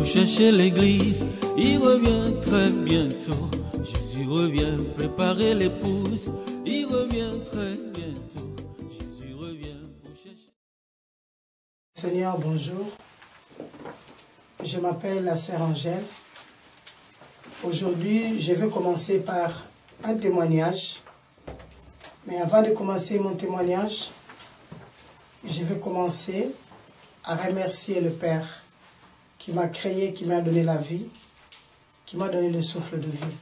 Chercher l'église, il revient très bientôt. Jésus revient préparer l'épouse, il revient très bientôt. Jésus revient pour chercher. Seigneur, bonjour. Je m'appelle la sœur Angèle. Aujourd'hui, je vais commencer par un témoignage. Mais avant de commencer mon témoignage, je vais commencer à remercier le Père qui m'a créé, qui m'a donné la vie, qui m'a donné le souffle de vie.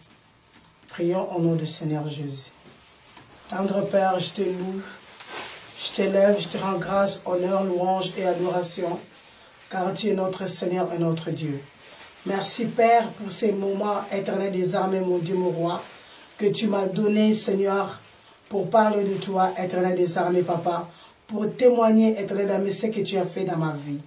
Prions au nom du Seigneur Jésus. Tendre Père, je te loue, je t'élève, je te rends grâce, honneur, louange et adoration, car tu es notre Seigneur et notre Dieu. Merci Père pour ces moments éternels des armées, mon Dieu, mon roi, que tu m'as donné, Seigneur, pour parler de toi, éternel des armées, Papa, pour témoigner, éternel des armées, ce que tu as fait dans ma vie.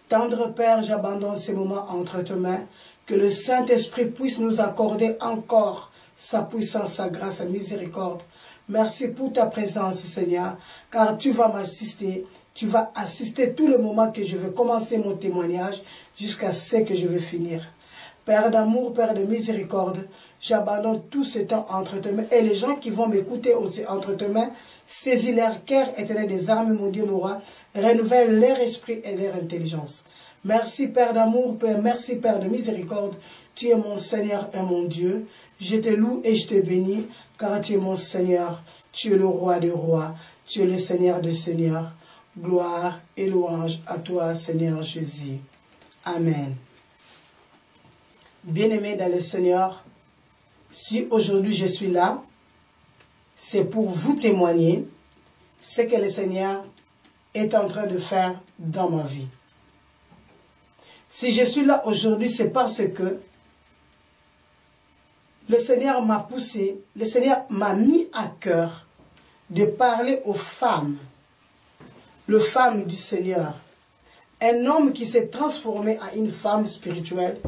Tendre Père, j'abandonne ces moments entre tes mains, que le Saint-Esprit puisse nous accorder encore sa puissance, sa grâce, sa miséricorde. Merci pour ta présence, Seigneur, car tu vas m'assister, tu vas assister tout le moment que je vais commencer mon témoignage jusqu'à ce que je vais finir. Père d'amour, Père de miséricorde, j'abandonne tout ce temps entre tes mains. Et les gens qui vont m'écouter aussi entre tes mains, saisis leur cœur éternel des armes, mon Dieu, mon roi, renouvelle leur esprit et leur intelligence. Merci Père d'amour, Père, merci Père de miséricorde, tu es mon Seigneur et mon Dieu. Je te loue et je te bénis, car tu es mon Seigneur, tu es le roi des rois, tu es le Seigneur des seigneurs. Gloire et louange à toi, Seigneur Jésus. Amen. Bien-aimés dans le Seigneur, si aujourd'hui je suis là, c'est pour vous témoigner ce que le Seigneur est en train de faire dans ma vie. Si je suis là aujourd'hui, c'est parce que le Seigneur m'a poussé, le Seigneur m'a mis à cœur de parler aux femmes, les femmes du Seigneur. Un homme qui s'est transformé en une femme spirituelle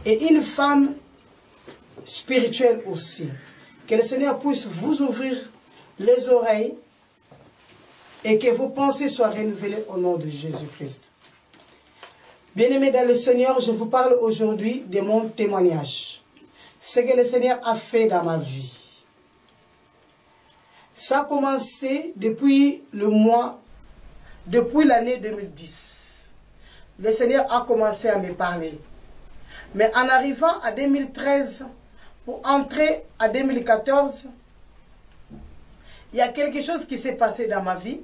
et une femme spirituelle aussi. Que le Seigneur puisse vous ouvrir les oreilles et que vos pensées soient renouvelées au nom de Jésus-Christ. Bien-aimés dans le Seigneur, je vous parle aujourd'hui de mon témoignage. Ce que le Seigneur a fait dans ma vie. Ça a commencé depuis l'année 2010. Le Seigneur a commencé à me parler. Mais en arrivant à 2013, pour entrer à 2014, il y a quelque chose qui s'est passé dans ma vie.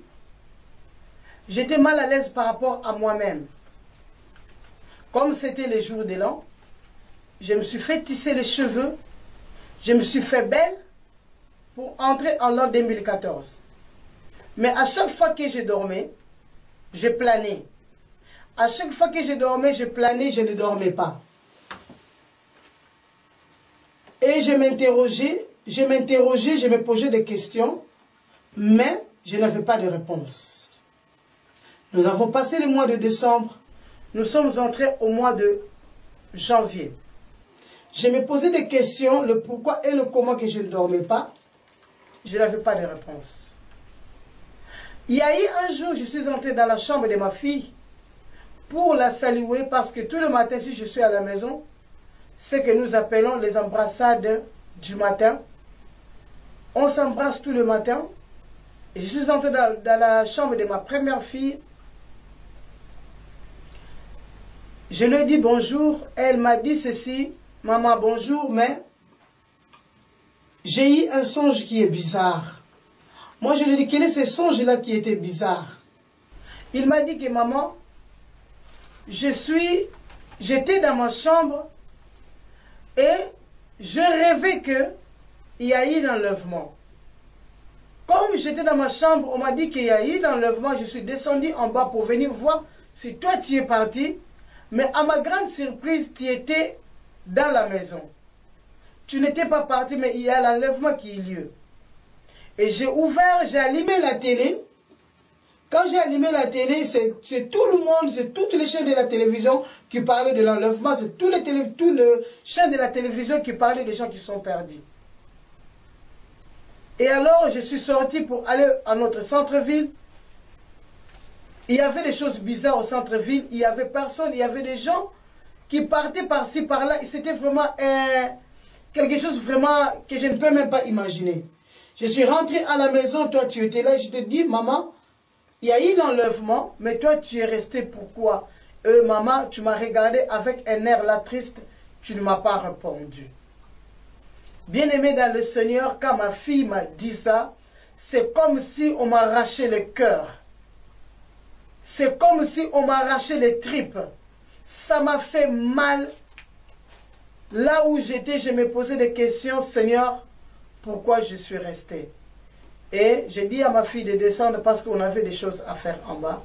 J'étais mal à l'aise par rapport à moi-même. Comme c'était les jours de l'an, je me suis fait tisser les cheveux, je me suis fait belle pour entrer en l'an 2014. Mais à chaque fois que je dormais, je planais. À chaque fois que je dormais, je planais, je ne dormais pas. Et je m'interrogeais, je me posais des questions, mais je n'avais pas de réponse. Nous avons passé le mois de décembre, nous sommes entrés au mois de janvier. Je me posais des questions, le pourquoi et le comment que je ne dormais pas. Je n'avais pas de réponse. Il y a eu un jour, je suis entrée dans la chambre de ma fille pour la saluer parce que tout le matin, si je suis à la maison, c'est ce que nous appelons les embrassades du matin. On s'embrasse tout le matin. Et je suis entrée dans la chambre de ma première fille. Je lui ai dit bonjour. Elle m'a dit ceci. Maman, bonjour, mais j'ai eu un songe qui est bizarre. Moi, je lui ai dit, quel est ce songe-là qui était bizarre? Il m'a dit que maman, j'étais dans ma chambre et je rêvais qu'il y a eu l'enlèvement. Comme j'étais dans ma chambre, on m'a dit qu'il y a eu l'enlèvement, je suis descendue en bas pour venir voir si toi tu es parti. Mais à ma grande surprise, tu étais dans la maison. Tu n'étais pas parti, mais il y a l'enlèvement qui a eu lieu. Et j'ai ouvert, j'ai allumé la télé. Quand j'ai allumé la télé, c'est tout le monde, c'est toutes les chaînes de la télévision qui parlaient de l'enlèvement. C'est tout le chaîne de la télévision qui parlait des gens qui sont perdus. Et alors, je suis sortie pour aller à notre centre-ville. Il y avait des choses bizarres au centre-ville. Il n'y avait personne. Il y avait des gens qui partaient par-ci, par-là. C'était vraiment quelque chose vraiment que je ne peux même pas imaginer. Je suis rentrée à la maison. Toi, tu étais là. Je te dis, maman, il y a eu l'enlèvement, mais toi, tu es restée pourquoi? Maman, tu m'as regardé avec un air là triste. Tu ne m'as pas répondu. Bien-aimé dans le Seigneur, quand ma fille m'a dit ça, c'est comme si on m'arrachait le cœur. C'est comme si on m'arrachait les tripes. Ça m'a fait mal. Là où j'étais, je me posais des questions. Seigneur, pourquoi je suis restée? Et j'ai dit à ma fille de descendre parce qu'on avait des choses à faire en bas.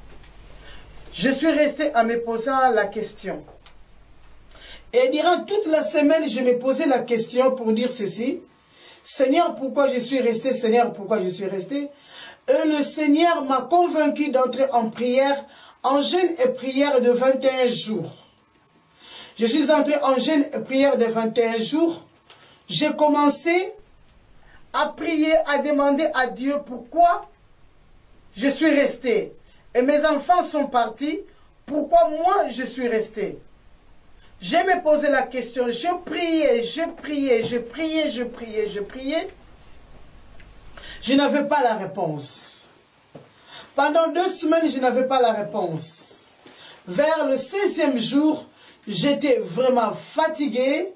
Je suis restée en me posant la question. Et durant toute la semaine, je me posais la question pour dire ceci. Seigneur, pourquoi je suis resté? Seigneur, pourquoi je suis resté? Et le Seigneur m'a convaincu d'entrer en prière, en jeûne et prière de 21 jours. Je suis entré en jeûne et prière de 21 jours. J'ai commencé à prier, à demander à Dieu pourquoi je suis resté. Et mes enfants sont partis. Pourquoi moi je suis resté? Je me posais la question, je priais, je priais, je priais, je priais, je priais. Je n'avais pas la réponse. Pendant 2 semaines, je n'avais pas la réponse. Vers le 16e jour, j'étais vraiment fatiguée.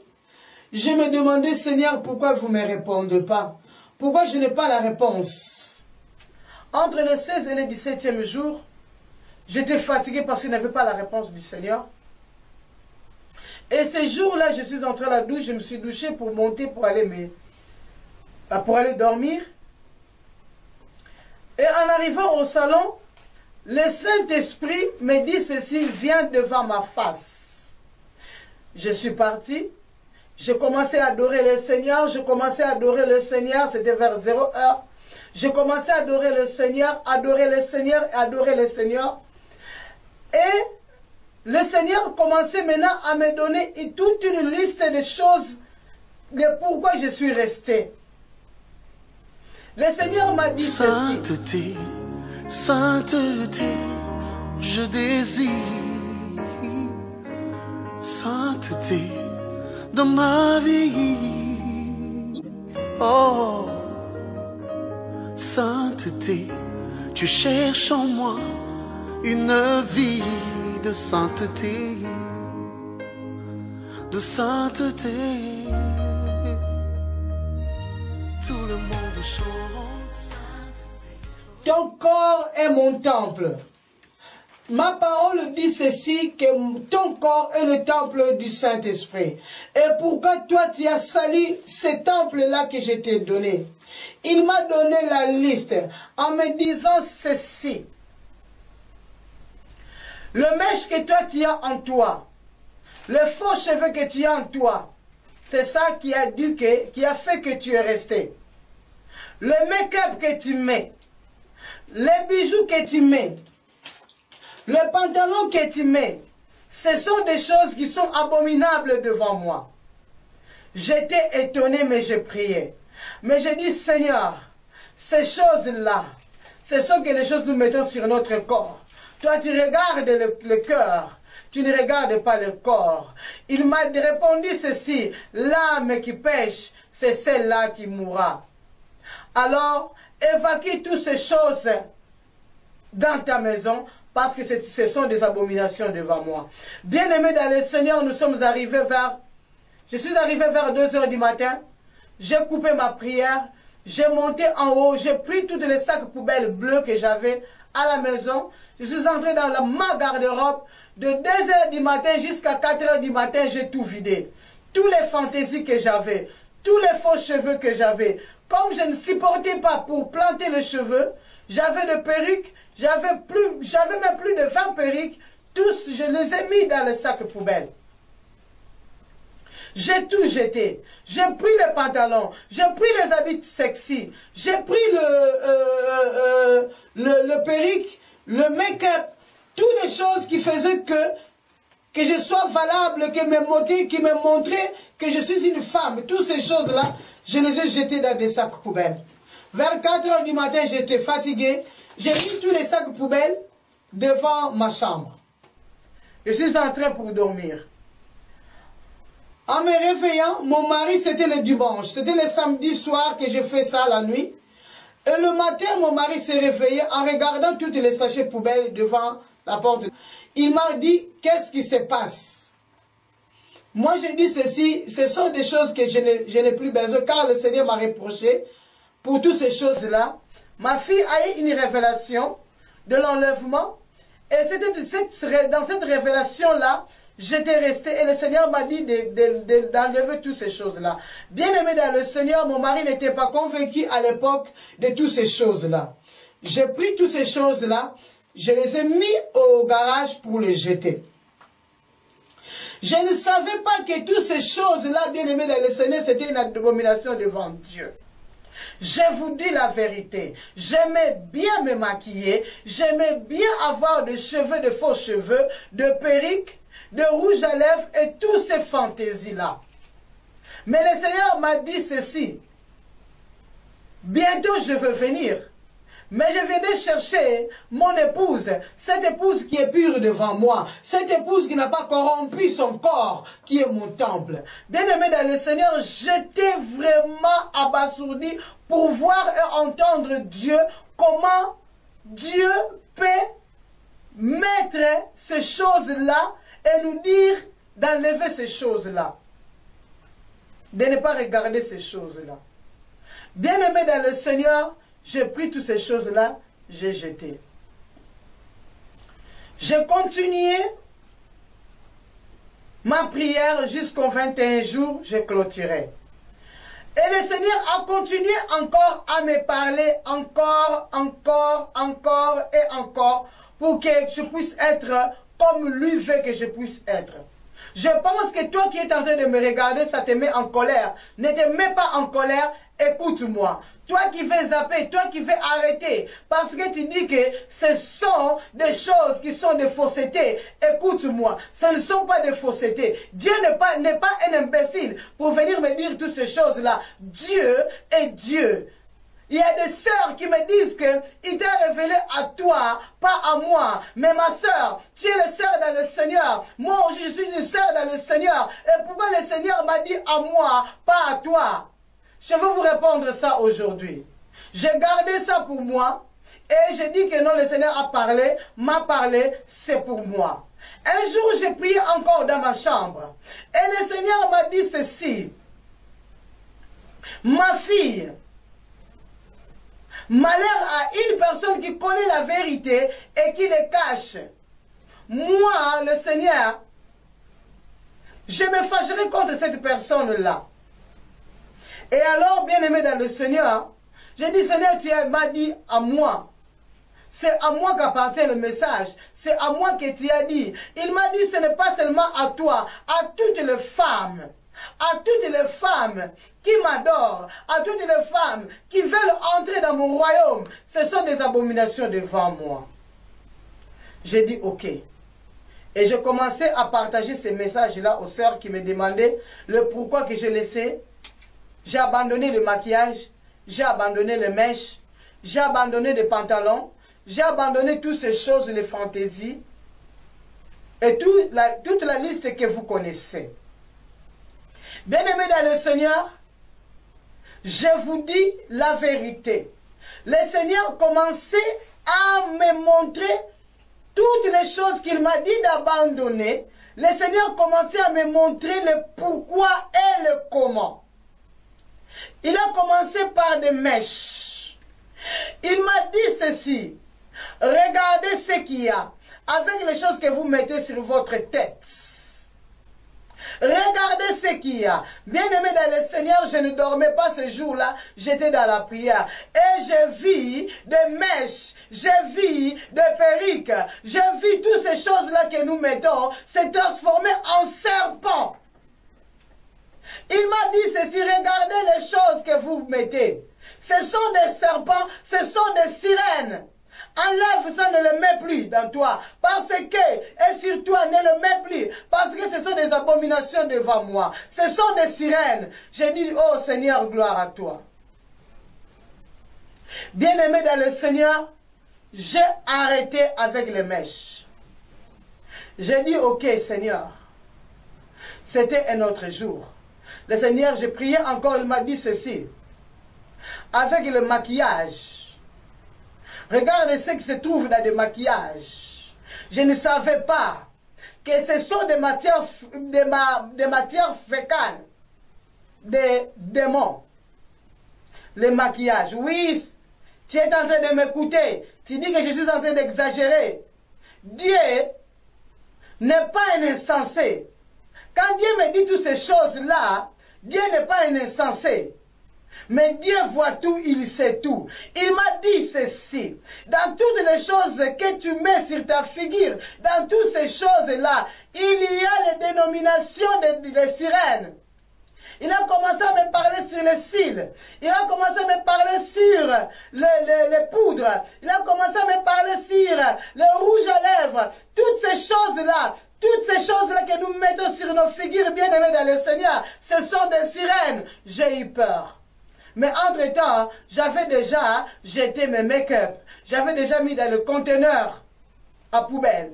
Je me demandais, Seigneur, pourquoi vous ne me répondez pas? Pourquoi je n'ai pas la réponse? Entre le 16 et le 17e jour, j'étais fatiguée parce que je n'avais pas la réponse du Seigneur. Et ces jours-là, je suis entrée à la douche, je me suis douchée pour monter, pour aller dormir. Et en arrivant au salon, le Saint-Esprit me dit ceci, viens devant ma face. Je suis partie, j'ai commencé à adorer le Seigneur, c'était vers 0 heure. J'ai commencé à adorer le Seigneur, adorer le Seigneur, adorer le Seigneur. Et le Seigneur commençait maintenant à me donner toute une liste de choses de pourquoi je suis resté. Le Seigneur m'a dit ceci. Sainteté, sainteté, je désire sainteté dans ma vie. Oh, sainteté, tu cherches en moi une vie de sainteté, de sainteté. Tout le monde chante sainteté. Ton corps est mon temple. Ma parole dit ceci, que ton corps est le temple du Saint-Esprit. Et pourquoi toi tu as sali ce temple-là que je t'ai donné? Il m'a donné la liste en me disant ceci. Le mèche que toi tu as en toi, le faux cheveu que tu as en toi, c'est ça qui a fait que tu es resté. Le make-up que tu mets, les bijoux que tu mets, le pantalon que tu mets, ce sont des choses qui sont abominables devant moi. J'étais étonné, mais je priais. Mais j'ai dit, Seigneur, ces choses-là ce sont que les choses que nous mettons sur notre corps. Toi, tu regardes le cœur. Tu ne regardes pas le corps. Il m'a répondu ceci. L'âme qui pêche, c'est celle-là qui mourra. Alors, évacue toutes ces choses dans ta maison, parce que ce sont des abominations devant moi. Bien-aimés dans le Seigneur, nous sommes arrivés je suis arrivé vers 2 h du matin. J'ai coupé ma prière. J'ai monté en haut. J'ai pris tous les sacs poubelles bleus que j'avais à la maison. Je suis entré dans ma garde-robe. De 2 h du matin jusqu'à 4 h du matin, j'ai tout vidé. Tous les fantaisies que j'avais, tous les faux cheveux que j'avais. Comme je ne supportais pas pour planter les cheveux, j'avais des perruques, j'avais même plus de 20 perruques. Tous, je les ai mis dans le sac poubelle. J'ai tout jeté. J'ai pris les pantalons, j'ai pris les habits sexy, j'ai pris le perruque, le make-up, toutes les choses qui faisaient que je sois valable, qui me montraient que je suis une femme. Toutes ces choses-là, je les ai jetées dans des sacs poubelles. Vers 4 h du matin, j'étais fatigué. J'ai mis tous les sacs poubelles devant ma chambre. Je suis entré pour dormir. En me réveillant, mon mari, c'était le dimanche. C'était le samedi soir que j'ai fait ça la nuit. Et le matin, mon mari s'est réveillé en regardant toutes les sachets poubelles devant la porte. Il m'a dit, qu'est-ce qui se passe? Moi, j'ai dit ceci, ce sont des choses que je n'ai plus besoin, car le Seigneur m'a reproché pour toutes ces choses-là. Ma fille a eu une révélation de l'enlèvement. Et c'était dans cette révélation-là, j'étais resté et le Seigneur m'a dit d'enlever toutes ces choses-là. Bien aimé dans le Seigneur, mon mari n'était pas convaincu à l'époque de toutes ces choses-là. J'ai pris toutes ces choses-là, je les ai mis au garage pour les jeter. Je ne savais pas que toutes ces choses-là, bien aimé dans le Seigneur, c'était une abomination devant Dieu. Je vous dis la vérité, j'aimais bien me maquiller, j'aimais bien avoir des cheveux, de faux cheveux, de perruques, de rouge à lèvres et toutes ces fantaisies-là. Mais le Seigneur m'a dit ceci. Bientôt je veux venir. Mais je venais chercher mon épouse. Cette épouse qui est pure devant moi. Cette épouse qui n'a pas corrompu son corps, qui est mon temple. Bien-aimé dans le Seigneur, j'étais vraiment abasourdi pour voir et entendre Dieu. Comment Dieu peut mettre ces choses-là et nous dire d'enlever ces choses-là. De ne pas regarder ces choses-là. Bien-aimé dans le Seigneur, j'ai pris toutes ces choses-là, j'ai jeté. J'ai continué ma prière jusqu'aux 21 jours, j'ai clôturé. Et le Seigneur a continué encore à me parler, encore et encore, pour que je puisse être comme lui veut que je puisse être. Je pense que toi qui es en train de me regarder, ça te met en colère. Ne te mets pas en colère, écoute-moi. Toi qui veux zapper, toi qui veux arrêter, parce que tu dis que ce sont des choses qui sont des faussetés. Écoute-moi, ce ne sont pas des faussetés. Dieu n'est pas un imbécile pour venir me dire toutes ces choses-là. Dieu est Dieu. Il y a des sœurs qui me disent qu'il t'a révélé à toi, pas à moi. Mais ma sœur, tu es la sœur dans le Seigneur. Moi, je suis une sœur dans le Seigneur. Et pourquoi le Seigneur m'a dit à moi, pas à toi? Je vais vous répondre ça aujourd'hui. J'ai gardé ça pour moi. Et j'ai dit que non, le Seigneur a parlé, m'a parlé, c'est pour moi. Un jour, j'ai prié encore dans ma chambre. Et le Seigneur m'a dit ceci. Ma fille, malheur à une personne qui connaît la vérité et qui le cache. Moi, le Seigneur, je me fâcherai contre cette personne-là. Et alors, bien-aimé dans le Seigneur, j'ai dit, Seigneur, tu m'as dit à moi. C'est à moi qu'appartient le message. C'est à moi que tu as dit. Il m'a dit, ce n'est pas seulement à toi, à toutes les femmes. À toutes les femmes qui m'adorent, à toutes les femmes qui veulent entrer dans mon royaume, ce sont des abominations devant moi. J'ai dit ok. Et je commençais à partager ces messages-là aux sœurs qui me demandaient le pourquoi que je laissais. J'ai abandonné le maquillage, j'ai abandonné les mèches, j'ai abandonné des pantalons, j'ai abandonné toutes ces choses, les fantaisies, et toute la liste que vous connaissez. Bien-aimés dans le Seigneur, je vous dis la vérité. Le Seigneur commençait à me montrer toutes les choses qu'il m'a dit d'abandonner. Le Seigneur commençait à me montrer le pourquoi et le comment. Il a commencé par des mèches. Il m'a dit ceci. Regardez ce qu'il y a avec les choses que vous mettez sur votre tête. Regardez ce qu'il y a. Bien-aimé dans le Seigneur, je ne dormais pas ce jour-là. J'étais dans la prière. Et je vis des mèches. Je vis des perruques. Je vis toutes ces choses-là que nous mettons se transformer en serpents. Il m'a dit ceci, regardez les choses que vous mettez. Ce sont des serpents, ce sont des sirènes. Enlève ça, ne le mets plus dans toi. Parce que, et sur toi, ne le mets plus. Parce que ce sont des abominations devant moi. Ce sont des sirènes. J'ai dit, oh Seigneur, gloire à toi. Bien-aimé dans le Seigneur, j'ai arrêté avec les mèches. J'ai dit, ok Seigneur, c'était un autre jour. Le Seigneur, j'ai prié encore, il m'a dit ceci. Avec le maquillage. Regardez ce qui se trouve dans des maquillages. Je ne savais pas que ce sont des matières fécales, des démons. Les maquillages. Oui, tu es en train de m'écouter. Tu dis que je suis en train d'exagérer. Dieu n'est pas un insensé. Quand Dieu me dit toutes ces choses-là, Dieu n'est pas un insensé. Mais Dieu voit tout, il sait tout. Il m'a dit ceci. Dans toutes les choses que tu mets sur ta figure, dans toutes ces choses-là, il y a les dénominations des sirènes. Il a commencé à me parler sur les cils. Il a commencé à me parler sur les poudres. Il a commencé à me parler sur le rouge à lèvres. Toutes ces choses-là. Toutes ces choses-là que nous mettons sur nos figures bien-aimées dans le Seigneur, ce sont des sirènes. J'ai eu peur. Mais entre-temps, j'avais déjà jeté mes make-up. J'avais déjà mis dans le conteneur à poubelle.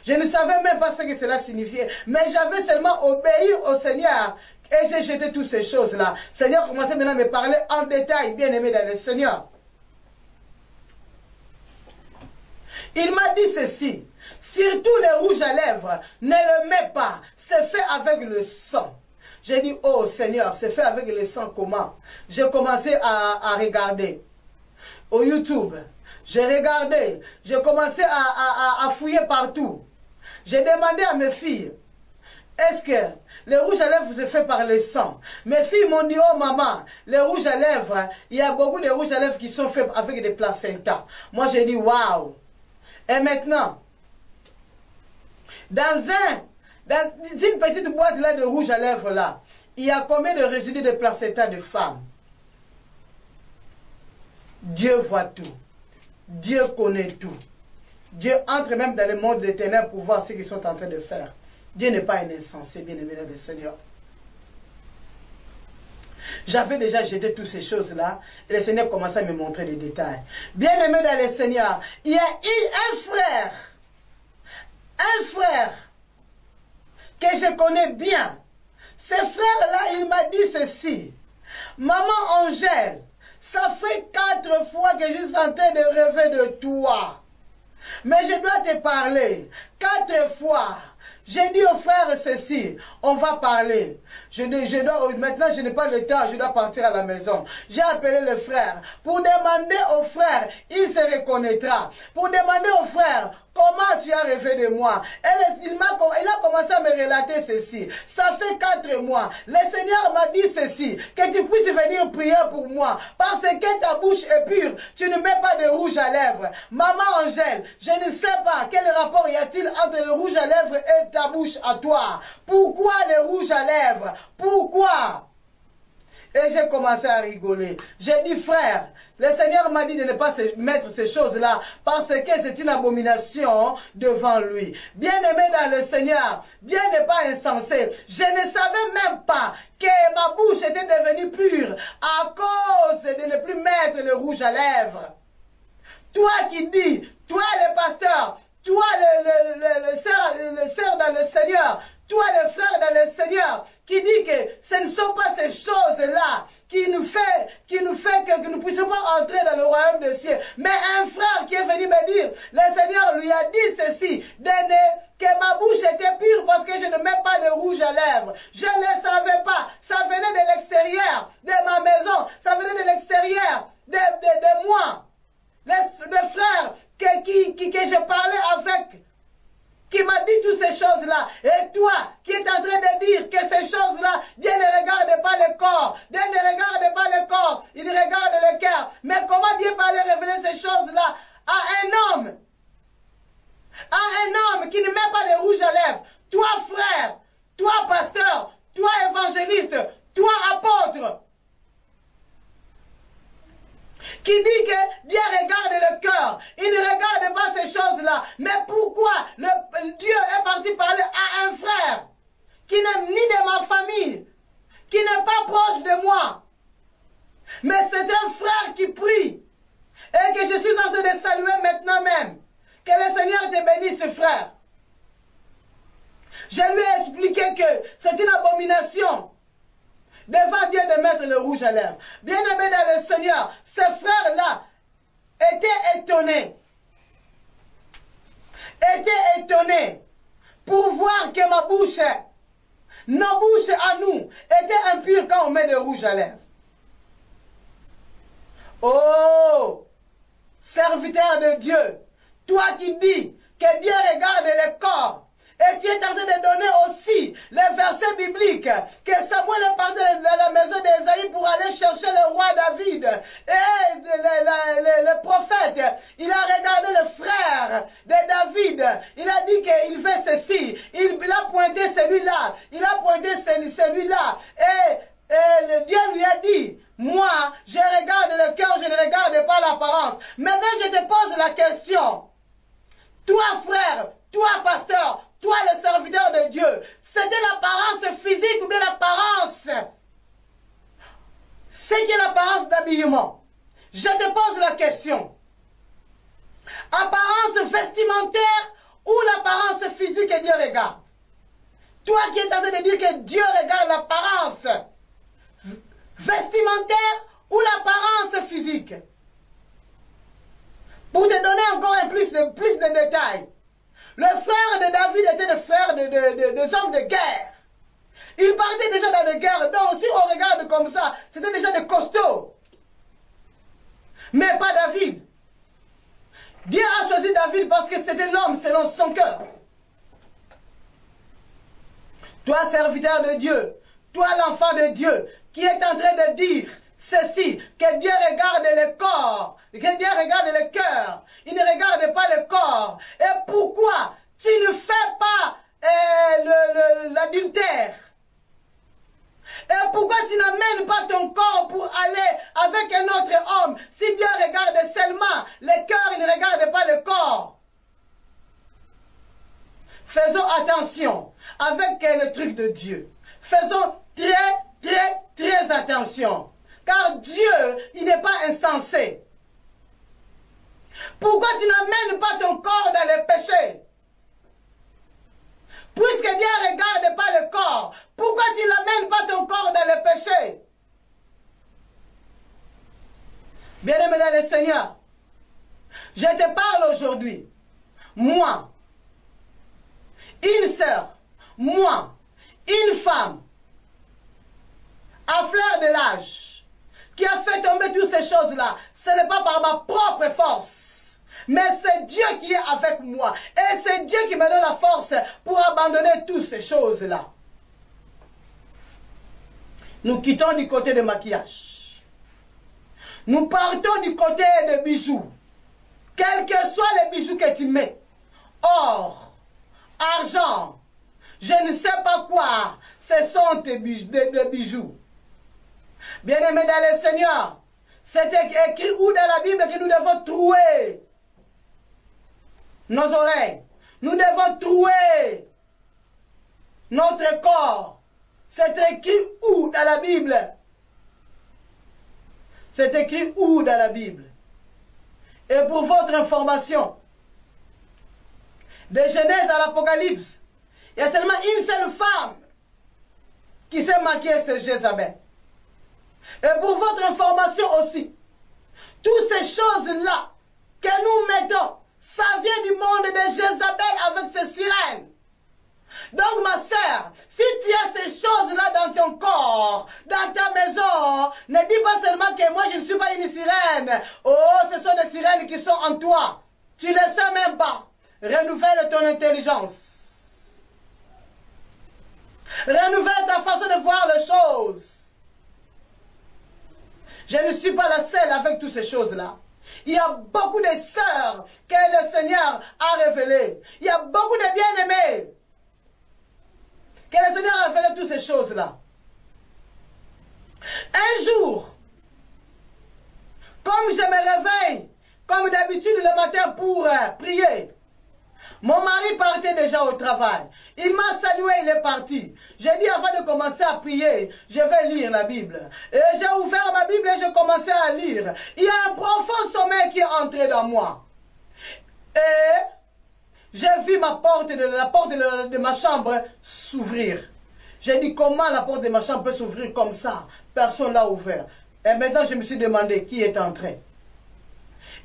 Je ne savais même pas ce que cela signifiait. Mais j'avais seulement obéi au Seigneur. Et j'ai jeté toutes ces choses-là. Le Seigneur commençait maintenant à me parler en détail, bien-aimé dans le Seigneur. Il m'a dit ceci. Surtout les rouges à lèvres, ne le mets pas. C'est fait avec le sang. J'ai dit, oh Seigneur, c'est fait avec le sang comment? J'ai commencé à regarder. Au YouTube, j'ai regardé. J'ai commencé à fouiller partout. J'ai demandé à mes filles, est-ce que les rouges à lèvres c'est fait par le sang? Mes filles m'ont dit, oh maman, les rouges à lèvres, il y a beaucoup de rouges à lèvres qui sont faits avec des placentas. Moi j'ai dit, waouh. Et maintenant, dans une petite boîte là de rouge à lèvres là, il y a combien de résidus de placenta de femmes? Dieu voit tout. Dieu connaît tout. Dieu entre même dans le monde des ténèbres pour voir ce qu'ils sont en train de faire. Dieu n'est pas un insensé, bien-aimé dans le Seigneur. J'avais déjà jeté toutes ces choses-là et le Seigneur commençait à me montrer les détails. Bien-aimé dans le Seigneur, il y a un frère que je connais bien. Ce frère-là, il m'a dit ceci. Maman Angèle, ça fait 4 fois que je suis en train de rêver de toi. Mais je dois te parler. 4 fois. J'ai dit au frère ceci, on va parler. Maintenant, je n'ai pas le temps, je dois partir à la maison. J'ai appelé le frère pour demander au frère, il se reconnaîtra. Pour demander au frère, comment tu as rêvé de moi? Il a commencé à me relater ceci. Ça fait 4 mois. Le Seigneur m'a dit ceci, que tu puisses venir prier pour moi. Parce que ta bouche est pure. Tu ne mets pas de rouge à lèvres. Maman Angèle, je ne sais pas quel rapport y a-t-il entre le rouge à lèvres et ta bouche à toi. Pourquoi le rouge à lèvres? Pourquoi? Et j'ai commencé à rigoler. J'ai dit, frère, le Seigneur m'a dit de ne pas mettre ces choses-là parce que c'est une abomination devant lui. Bien-aimé dans le Seigneur, Dieu n'est pas insensé. Je ne savais même pas que ma bouche était devenue pure à cause de ne plus mettre le rouge à lèvres. Toi qui dis, toi le pasteur, toi le sœur dans le Seigneur, toi le frère dans le Seigneur, qui dit que ce ne sont pas ces choses-là qui nous fait que nous ne puissions pas entrer dans le royaume des cieux. Mais un frère qui est venu me dire, le Seigneur lui a dit ceci, que ma bouche était pure parce que je ne mets pas de rouge à lèvres. Je ne le savais pas. Ça venait de l'extérieur de ma maison. Ça venait de l'extérieur de moi. Le frère que je parlais avec, qui m'a dit toutes ces choses-là. Et toi, qui es en train de dire que ces choses-là, Dieu ne regarde pas le corps. Dieu ne regarde pas le corps, il regarde le cœur. Mais comment Dieu peut aller révéler ces choses-là à un homme? À un homme qui ne met pas de rouge à lèvres. Toi, frère, toi, pasteur, toi, évangéliste, toi, apôtre, qui dit que Dieu regarde le cœur. Il ne regarde pas ces choses-là. Mais pourquoi Dieu est parti parler à un frère qui n'est ni de ma famille, qui n'est pas proche de moi, mais c'est un frère qui prie et que je suis en train de saluer maintenant même. Que le Seigneur te bénisse, frère. Je lui ai expliqué que c'est une abomination devant Dieu de mettre le rouge à lèvres. Bien-aimé dans le Seigneur, ce frère-là était étonné. Était étonné pour voir que ma bouche, nos bouches à nous, étaient impures quand on met le rouge à lèvres. Oh, serviteur de Dieu, toi qui dis que Dieu regarde le corps, et tu es en train de donner aussi les versets bibliques que Samuel est parti de la maison d'Ésaïe pour aller chercher le roi David. Et le prophète, il a regardé le frère de David. Il a dit qu'il fait ceci. Il a pointé celui-là. Il a pointé celui-là. Et Dieu lui a dit, moi, je regarde le cœur, je ne regarde pas l'apparence. Maintenant, je te pose la question. Toi, frère, toi, pasteur, toi, le serviteur de Dieu, c'était l'apparence physique ou bien l'apparence? C'est qui l'apparence d'habillement? Je te pose la question. Apparence vestimentaire ou l'apparence physique que Dieu regarde? Toi qui es en train de dire que Dieu regarde l'apparence vestimentaire ou l'apparence physique? Pour te donner encore plus de détails. Le frère de David était le frère des hommes de guerre. Il partait déjà dans les guerres. Donc, si on regarde comme ça, c'était déjà des costauds. Mais pas David. Dieu a choisi David parce que c'était l'homme selon son cœur. Toi, serviteur de Dieu, toi, l'enfant de Dieu, qui est en train de dire ceci, que Dieu regarde le corps, que Dieu regarde le cœur, il ne regarde pas le corps. Et pourquoi tu ne fais pas l'adultère? Et pourquoi tu n'amènes pas ton corps pour aller avec un autre homme? Si Dieu regarde seulement le cœur, il ne regarde pas le corps. Faisons attention avec le truc de Dieu. Faisons très attention. Car Dieu, il n'est pas insensé. Pourquoi tu n'amènes pas ton corps dans le péché? Puisque Dieu ne regarde pas le corps, pourquoi tu n'amènes pas ton corps dans le péché? Bien-aimé dans le Seigneur, je te parle aujourd'hui. Moi, une sœur, moi, une femme, à fleur de l'âge, qui a fait tomber toutes ces choses-là, ce n'est pas par ma propre force, mais c'est Dieu qui est avec moi. Et c'est Dieu qui me donne la force pour abandonner toutes ces choses-là. Nous quittons du côté de maquillage. Nous partons du côté des bijoux. Quels que soient les bijoux que tu mets, or, argent, je ne sais pas quoi, ce sont des bijoux. Bien-aimés dans le Seigneur, c'est écrit où dans la Bible que nous devons trouer nos oreilles. Nous devons trouer notre corps. C'est écrit où dans la Bible? C'est écrit où dans la Bible? Et pour votre information, de Genèse à l'Apocalypse, il y a seulement une seule femme qui s'est maquillée, c'est Jézabel. Et pour votre information aussi, toutes ces choses-là que nous mettons, ça vient du monde de Jézabel avec ses sirènes. Donc ma sœur, si tu as ces choses-là dans ton corps, dans ta maison, ne dis pas seulement que moi je ne suis pas une sirène. Oh, ce sont des sirènes qui sont en toi. Tu ne le sais même pas. Renouvelle ton intelligence. Renouvelle ta façon de voir les choses. Je ne suis pas la seule avec toutes ces choses-là. Il y a beaucoup de sœurs que le Seigneur a révélées. Il y a beaucoup de bien-aimés que le Seigneur a révélé toutes ces choses-là. Un jour, comme je me réveille, comme d'habitude le matin pour prier, mon mari partait déjà au travail. Il m'a salué, il est parti. J'ai dit avant de commencer à prier, je vais lire la Bible. Et j'ai ouvert ma Bible et j'ai commencé à lire. Il y a un profond sommeil qui est entré dans moi. Et j'ai vu la porte de ma chambre s'ouvrir. J'ai dit comment la porte de ma chambre peut s'ouvrir comme ça? Personne l'a ouvert. Et maintenant je me suis demandé qui est entré.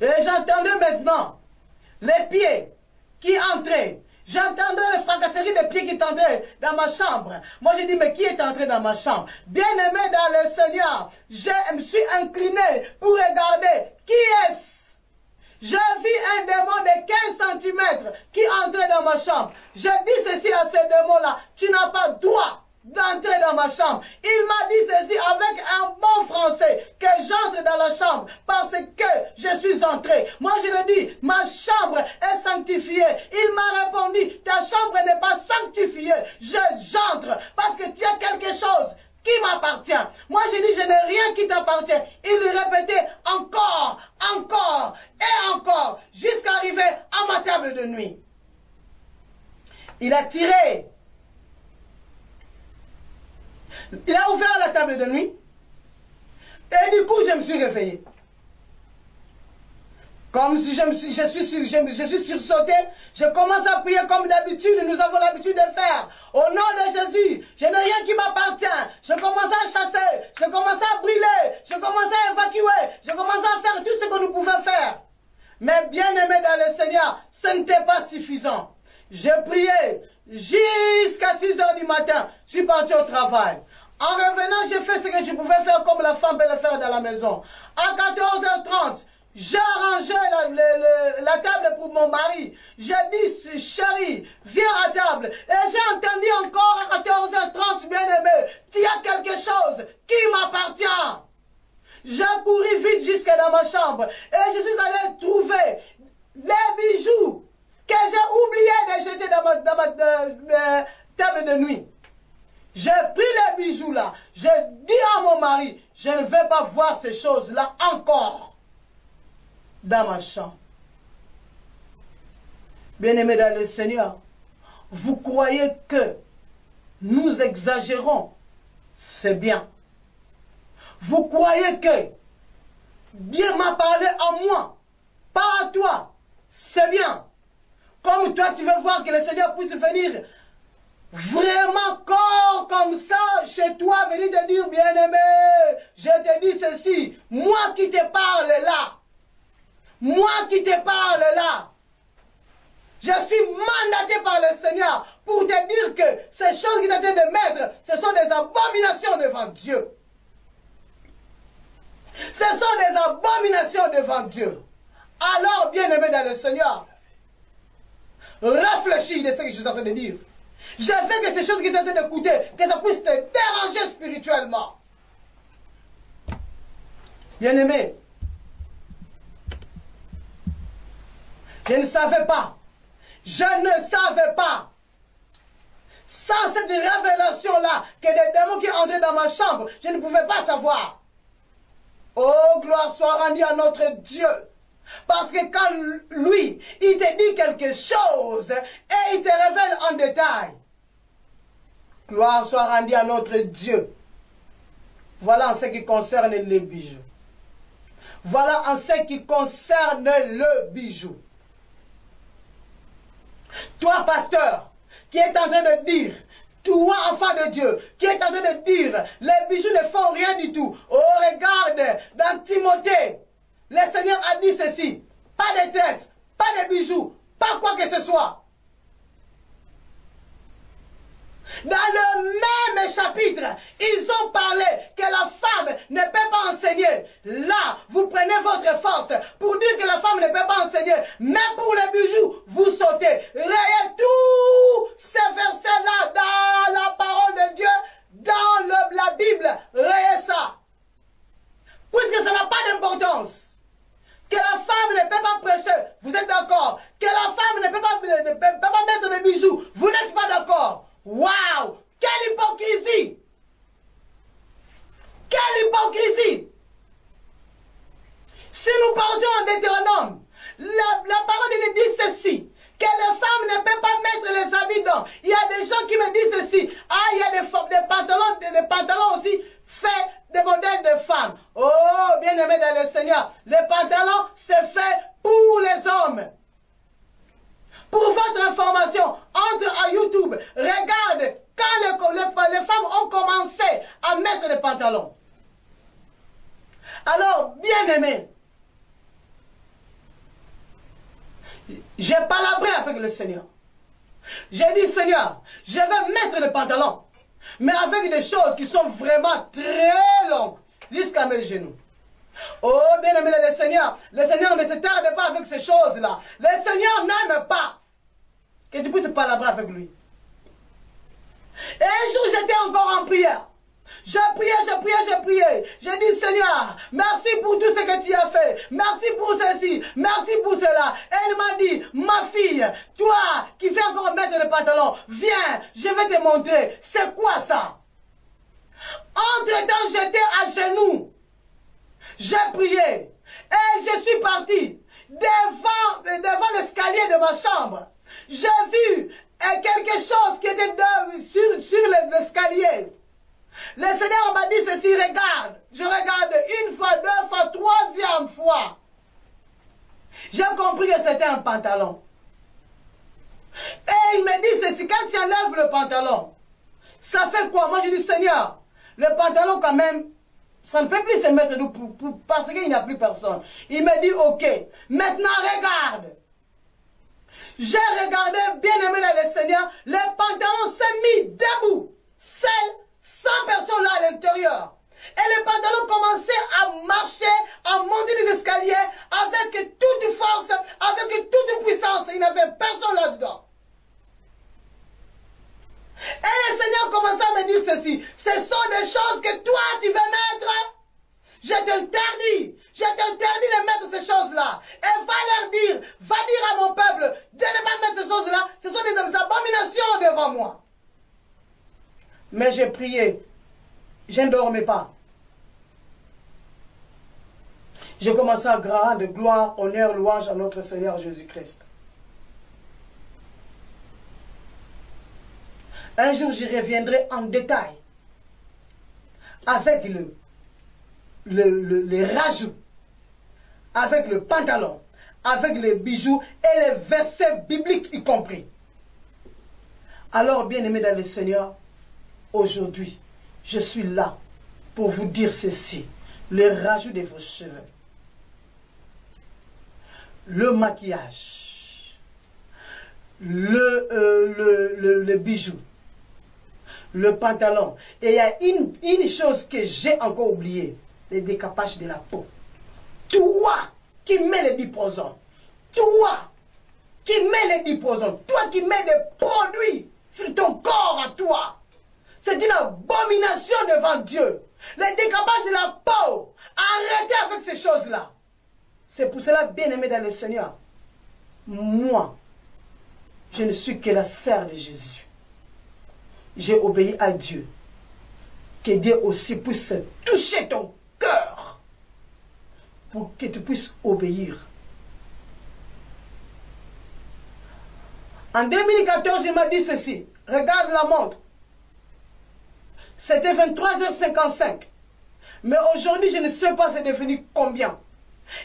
Et j'entendais maintenant les pieds qui entraient. J'entendais les fracasseries des pieds qui entraient dans ma chambre. Moi, j'ai dit, mais qui est entré dans ma chambre? Bien-aimé dans le Seigneur, je me suis incliné pour regarder qui est-ce. J'ai vu un démon de 15 cm qui entrait dans ma chambre. J'ai dit ceci à ce démon-là, tu n'as pas droit d'entrer dans ma chambre. Il m'a dit ceci avec un bon français, que j'entre dans la chambre parce que je suis entré. Moi je lui ai dit, ma chambre est sanctifiée. Il m'a répondu, ta chambre n'est pas sanctifiée. J'entre parce que tu as quelque chose qui m'appartient. Moi je dis, je n'ai rien qui t'appartient. Il lui répétait encore, encore et encore, jusqu'à arriver à ma table de nuit. Il a tiré. Il a ouvert la table de nuit. Et du coup, je me suis réveillé. Comme si je suis sursauté. Je commence à prier comme d'habitude. Nous avons l'habitude de faire. Au nom de Jésus, je n'ai rien qui m'appartient. Je commence à chasser. Je commence à brûler. Je commence à évacuer. Je commence à faire tout ce que nous pouvons faire. Mais bien aimé dans le Seigneur, ce n'était pas suffisant. J'ai prié jusqu'à 6 h du matin. Je suis parti au travail. En revenant, j'ai fait ce que je pouvais faire comme la femme peut le faire dans la maison. À 14 h 30, j'ai arrangé la table pour mon mari. J'ai dit, chérie, viens à table. Et j'ai entendu encore à 14 h 30, bien-aimé, tu as quelque chose qui m'appartient. J'ai couru vite jusqu'à dans ma chambre. Et je suis allé trouver les bijoux que j'ai oublié de jeter dans ma table de nuit. J'ai pris les bijoux là. J'ai dit à mon mari, je ne vais pas voir ces choses-là encore dans ma chambre. Bien-aimés dans le Seigneur, vous croyez que nous exagérons? C'est bien. Vous croyez que Dieu m'a parlé à moi, pas à toi? C'est bien. Comme toi, tu veux voir que le Seigneur puisse venir vraiment corps comme ça chez toi, venir te dire, bien-aimé, je te dis ceci, moi qui te parle là, moi qui te parle là, je suis mandaté par le Seigneur pour te dire que ces choses qu'il est en train de mettre, ce sont des abominations devant Dieu. Ce sont des abominations devant Dieu. Alors, bien-aimé dans le Seigneur, réfléchis de ce que je suis en train de dire. Je veux que ces choses qui sont en train d'écouter, que ça puisse te déranger spirituellement. Bien-aimé, je ne savais pas. Je ne savais pas. Sans cette révélation-là, que des démons qui entraient dans ma chambre, je ne pouvais pas savoir. Oh, gloire soit rendue à notre Dieu. Parce que quand lui, il te dit quelque chose et il te révèle en détail, gloire soit rendue à notre Dieu. Voilà en ce qui concerne les bijoux. Voilà en ce qui concerne le bijou. Toi, pasteur, qui est en train de dire, toi, enfant de Dieu, qui est en train de dire, les bijoux ne font rien du tout. Oh, regarde, dans Timothée, le Seigneur a dit ceci, pas de tresse, pas de bijoux, pas quoi que ce soit. Dans le même chapitre, ils ont parlé que la femme ne peut pas enseigner. Là, vous prenez votre force pour dire que la femme ne peut pas enseigner. Mais pour les bijoux, vous sautez. Rayez tous ces versets-là dans la parole de Dieu, dans la Bible. Rayez ça. Puisque ça n'a pas d'importance. Que la femme ne peut pas prêcher, vous êtes d'accord. Que la femme ne peut pas mettre des bijoux, vous n'êtes pas d'accord. Waouh! Quelle hypocrisie! Quelle hypocrisie! Si nous partons en Deutéronome, la parole de Dieu dit ceci, que les femmes ne peuvent pas mettre les habits dans. Il y a des gens qui me disent ceci. Ah, il y a des pantalons aussi faits des modèles de femmes. Oh, bien-aimés dans le Seigneur, les pantalons, c'est fait pour les hommes. Pour votre information, entre à YouTube, regarde quand les femmes ont commencé à mettre des pantalons. Alors, bien-aimés, j'ai palabré avec le Seigneur. J'ai dit, Seigneur, je vais mettre des pantalons, mais avec des choses qui sont vraiment très longues, jusqu'à mes genoux. Oh, bien-aimé le Seigneur ne se tarde pas avec ces choses-là. Le Seigneur n'aime pas que tu puisses palabrer avec lui. Et un jour, j'étais encore en prière. Je priais. J'ai dit, Seigneur, merci pour tout ce que tu as fait. Merci pour ceci. Merci pour cela. Et il m'a dit, ma fille, toi qui fais encore mettre le pantalon, viens, je vais te montrer. C'est quoi ça? Entre-temps, j'étais à genoux. J'ai prié. Et je suis parti devant l'escalier de ma chambre. J'ai vu quelque chose qui était sur l'escalier. Le Seigneur m'a dit ceci, regarde. Je regarde une fois, deux fois, troisième fois. J'ai compris que c'était un pantalon. Et il me dit ceci, quand tu enlèves le pantalon, ça fait quoi? Moi je dis, Seigneur, le pantalon quand même, ça ne peut plus se mettre parce qu'il n'y a plus personne. Il me dit, ok, maintenant regarde. J'ai regardé, bien-aimé dans le Seigneur, le pantalon s'est mis debout, seul, sans personne là à l'intérieur. Et le pantalon commençait à marcher, à monter les escaliers avec toute force, avec toute puissance. Il n'y avait personne là-dedans. Et le Seigneur commençait à me dire ceci. Ce sont des choses que toi tu veux mettre. Je t'interdis de mettre ces choses-là. Et va dire à mon peuple de ne pas mettre ces choses-là. Ce sont des abominations devant moi. Mais j'ai prié. Je ne dormais pas. J'ai commencé à rendre gloire, honneur, louange à notre Seigneur Jésus-Christ. Un jour, j'y reviendrai en détail avec les rajouts, avec le pantalon, avec les bijoux et les versets bibliques y compris. Alors, bien-aimés dans le Seigneur, aujourd'hui, je suis là pour vous dire ceci, le rajout de vos cheveux, le maquillage, le bijou, le pantalon. Et il y a une chose que j'ai encore oubliée, le décapage de la peau. Toi qui mets les biposons, toi qui mets les biposons, toi qui mets des produits sur ton corps à toi, c'est une abomination devant Dieu. Le décapage de la peau, arrêtez avec ces choses-là. C'est pour cela, bien-aimé dans le Seigneur, moi, je ne suis que la sœur de Jésus. J'ai obéi à Dieu. Que Dieu aussi puisse toucher ton cœur pour que tu puisses obéir. En 2014, il m'a dit ceci. Regarde la montre. C'était 23h55. Mais aujourd'hui, je ne sais pas c'est devenu combien.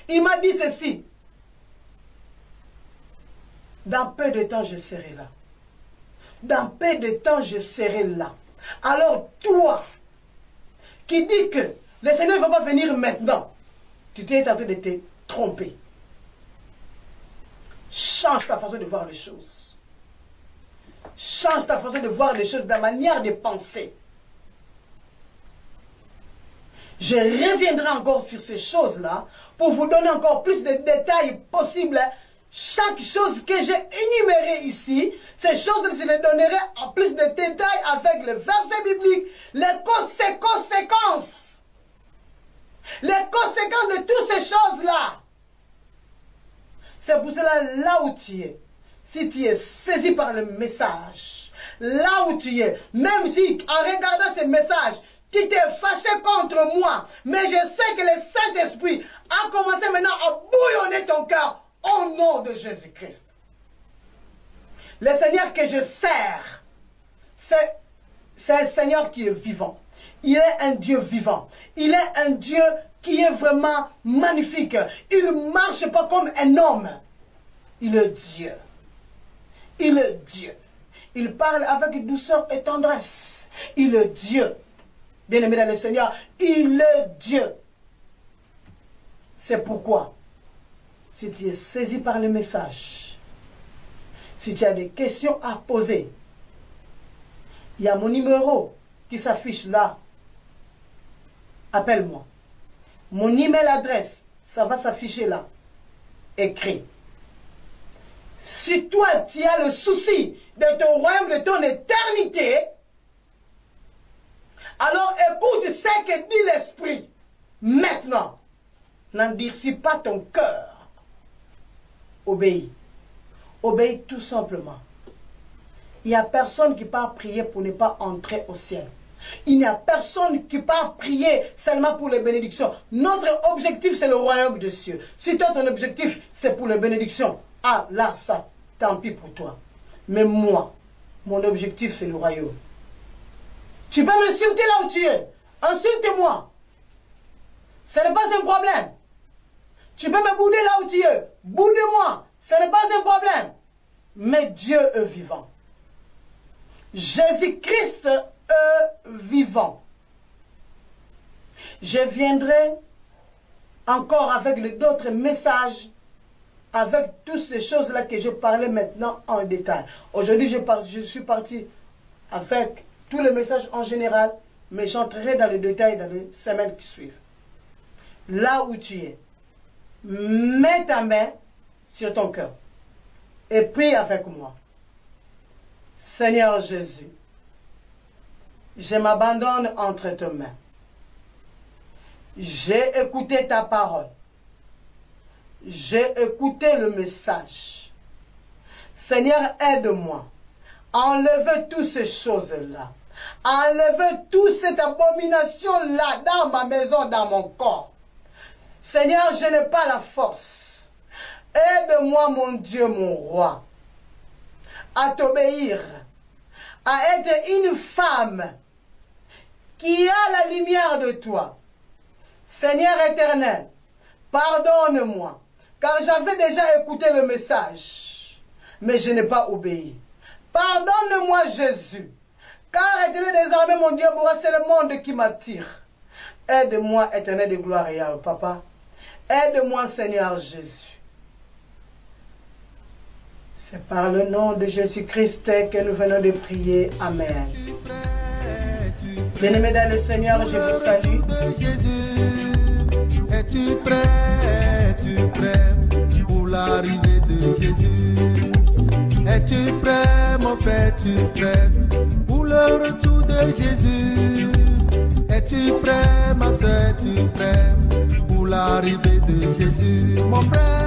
Il m'a dit ceci. Dans peu de temps, je serai là. Dans peu de temps, je serai là. Alors, toi, qui dis que le Seigneur ne va pas venir maintenant, tu t'es en train de te tromper. Change ta façon de voir les choses. Change ta façon de voir les choses, ta manière de penser. Je reviendrai encore sur ces choses-là pour vous donner encore plus de détails possibles. Chaque chose que j'ai énumérée ici, ces choses-là, je les donnerai en plus de détails avec le verset biblique, les conséquences. Les conséquences de toutes ces choses-là. C'est pour cela, là où tu es, si tu es saisi par le message, là où tu es, même si en regardant ce message, tu t'es fâché contre moi, mais je sais que le Saint-Esprit a commencé maintenant à bouillonner ton cœur au nom de Jésus-Christ. Le Seigneur que je sers, c'est un Seigneur qui est vivant. Il est un Dieu vivant. Il est un Dieu qui est vraiment magnifique. Il ne marche pas comme un homme. Il est Dieu. Il est Dieu. Il parle avec douceur et tendresse. Il est Dieu. Bien-aimé dans le Seigneur, il est Dieu. C'est pourquoi, si tu es saisi par le message, si tu as des questions à poser, il y a mon numéro qui s'affiche là. Appelle-moi. Mon email adresse, ça va s'afficher là. Écris. Si toi, tu as le souci de ton royaume, de ton éternité, alors écoute ce que dit l'Esprit. Maintenant, n'endurcis pas ton cœur. Obéis. Obéis tout simplement. Il n'y a personne qui peut prier pour ne pas entrer au ciel. Il n'y a personne qui peut prier seulement pour les bénédictions. Notre objectif, c'est le royaume des cieux. Si toi, ton objectif, c'est pour les bénédictions, ah là, ça, tant pis pour toi. Mais moi, mon objectif, c'est le royaume. Tu peux m'insulter là où tu es. Insulte-moi. Ce n'est pas un problème. Tu peux me bouder là où tu es. Boude-moi. Ce n'est pas un problème. Mais Dieu est vivant. Jésus-Christ est vivant. Je viendrai encore avec d'autres messages, avec toutes ces choses-là que je parlais maintenant en détail. Aujourd'hui, je suis parti avec tous les messages en général, mais j'entrerai dans les détails dans les semaines qui suivent. Là où tu es, mets ta main sur ton cœur et prie avec moi. Seigneur Jésus, je m'abandonne entre tes mains. J'ai écouté ta parole. J'ai écouté le message. Seigneur, aide-moi. Enlevez toutes ces choses-là. Enlevez toute cette abomination-là dans ma maison, dans mon corps. Seigneur, je n'ai pas la force. Aide-moi, mon Dieu, mon roi, à t'obéir, à être une femme qui a la lumière de toi. Seigneur éternel, pardonne-moi, car j'avais déjà écouté le message, mais je n'ai pas obéi. Pardonne-moi, Jésus, car éternel désormais, mon Dieu, c'est le monde qui m'attire. Aide-moi, éternel de gloire et âme, papa. Aide-moi, Seigneur Jésus. C'est par le nom de Jésus-Christ que nous venons de prier. Amen. Bien-aimés dans le Seigneur, je vous salue. Es-tu prêt pour l'arrivée de Jésus? Es-tu prêt, mon frère, es-tu prêt pour le retour de Jésus? Es-tu prêt, ma soeur, es-tu prêt pour l'arrivée de Jésus? Mon frère,